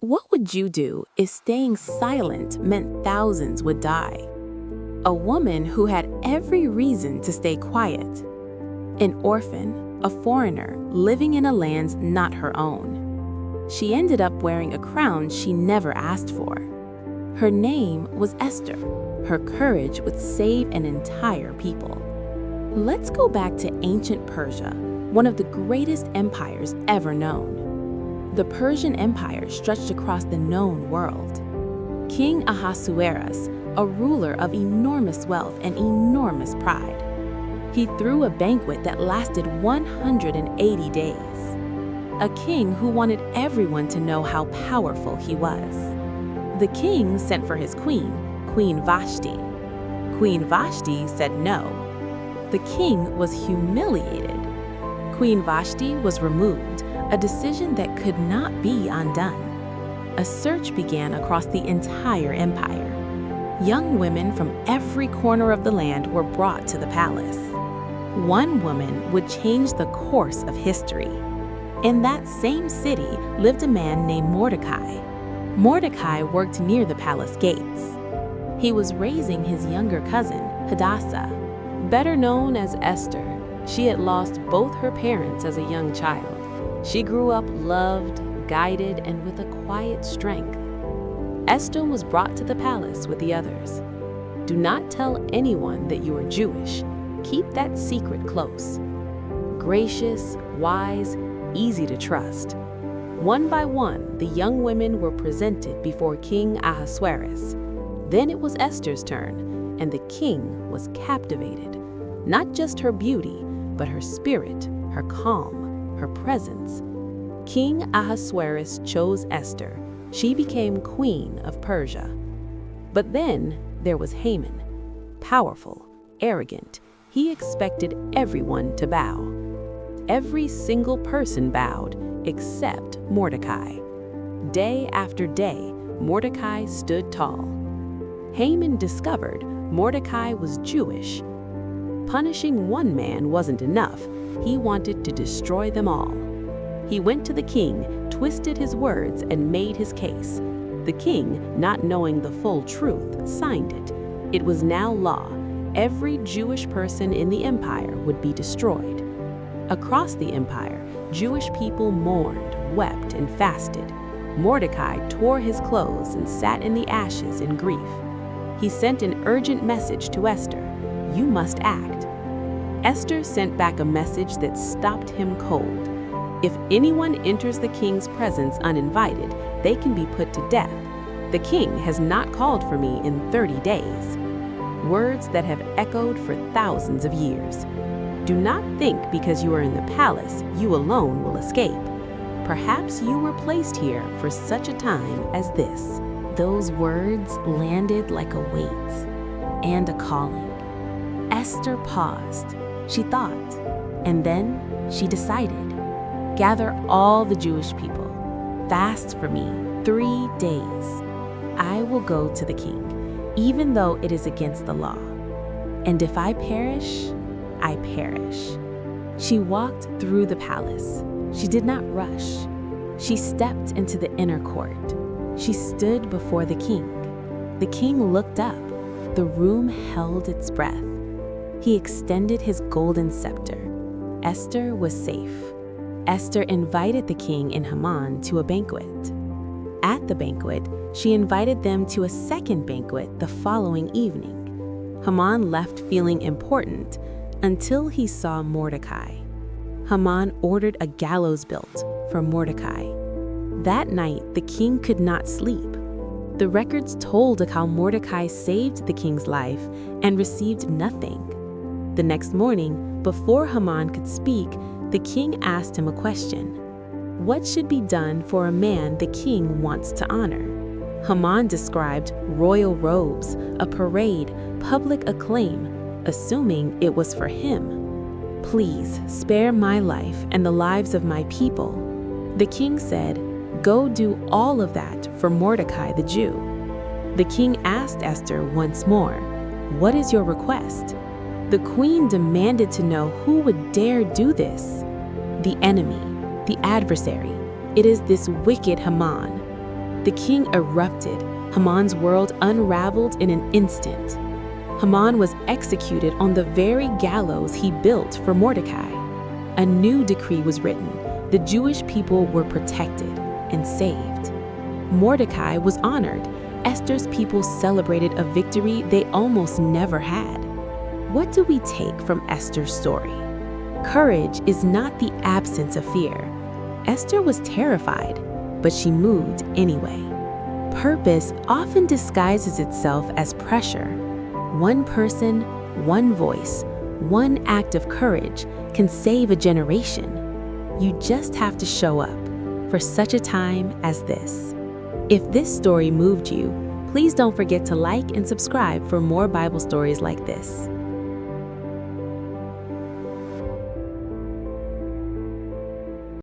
What would you do if staying silent meant thousands would die? A woman who had every reason to stay quiet. An orphan, a foreigner living in a land not her own. She ended up wearing a crown she never asked for. Her name was Esther. Her courage would save an entire people. Let's go back to ancient Persia, one of the greatest empires ever known. The Persian Empire stretched across the known world. King Ahasuerus, a ruler of enormous wealth and enormous pride. He threw a banquet that lasted 180 days. A king who wanted everyone to know how powerful he was. The king sent for his queen, Queen Vashti. Queen Vashti said no. The king was humiliated. Queen Vashti was removed, a decision that could not be undone. A search began across the entire empire. Young women from every corner of the land were brought to the palace. One woman would change the course of history. In that same city lived a man named Mordecai. Mordecai worked near the palace gates. He was raising his younger cousin, Hadassah. Better known as Esther, she had lost both her parents as a young child. She grew up loved, guided, and with a quiet strength. Esther was brought to the palace with the others. Do not tell anyone that you are Jewish. Keep that secret close. Gracious, wise, easy to trust. One by one, the young women were presented before King Ahasuerus. Then it was Esther's turn, and the king was captivated. Not just her beauty, but her spirit, her calm, her presence. King Ahasuerus chose Esther. She became queen of Persia. But then there was Haman. Powerful, arrogant, he expected everyone to bow. Every single person bowed except Mordecai. Day after day, Mordecai stood tall. Haman discovered Mordecai was Jewish. Punishing one man wasn't enough. He wanted to destroy them all. He went to the king, twisted his words, and made his case. The king, not knowing the full truth, signed it. It was now law. Every Jewish person in the empire would be destroyed. Across the empire, Jewish people mourned, wept, and fasted. Mordecai tore his clothes and sat in the ashes in grief. He sent an urgent message to Esther. You must act. Esther sent back a message that stopped him cold. If anyone enters the king's presence uninvited, they can be put to death. The king has not called for me in 30 days. Words that have echoed for thousands of years. Do not think because you are in the palace, you alone will escape. Perhaps you were placed here for such a time as this. Those words landed like a weight and a calling. Esther paused. She thought, and then she decided. Gather all the Jewish people. Fast for me 3 days. I will go to the king, even though it is against the law. And if I perish, I perish. She walked through the palace. She did not rush. She stepped into the inner court. She stood before the king. The king looked up. The room held its breath. He extended his golden scepter. Esther was safe. Esther invited the king and Haman to a banquet. At the banquet, she invited them to a second banquet the following evening. Haman left feeling important until he saw Mordecai. Haman ordered a gallows built for Mordecai. That night, the king could not sleep. The records told of how Mordecai saved the king's life and received nothing. The next morning, before Haman could speak, the king asked him a question. What should be done for a man the king wants to honor? Haman described royal robes, a parade, public acclaim, assuming it was for him. Please spare my life and the lives of my people. The king said, go do all of that for Mordecai the Jew. The king asked Esther once more, what is your request? The queen demanded to know who would dare do this. The enemy, the adversary. It is this wicked Haman. The king erupted. Haman's world unraveled in an instant. Haman was executed on the very gallows he built for Mordecai. A new decree was written. The Jewish people were protected and saved. Mordecai was honored. Esther's people celebrated a victory they almost never had. What do we take from Esther's story? Courage is not the absence of fear. Esther was terrified, but she moved anyway. Purpose often disguises itself as pressure. One person, one voice, one act of courage can save a generation. You just have to show up for such a time as this. If this story moved you, please don't forget to like and subscribe for more Bible stories like this.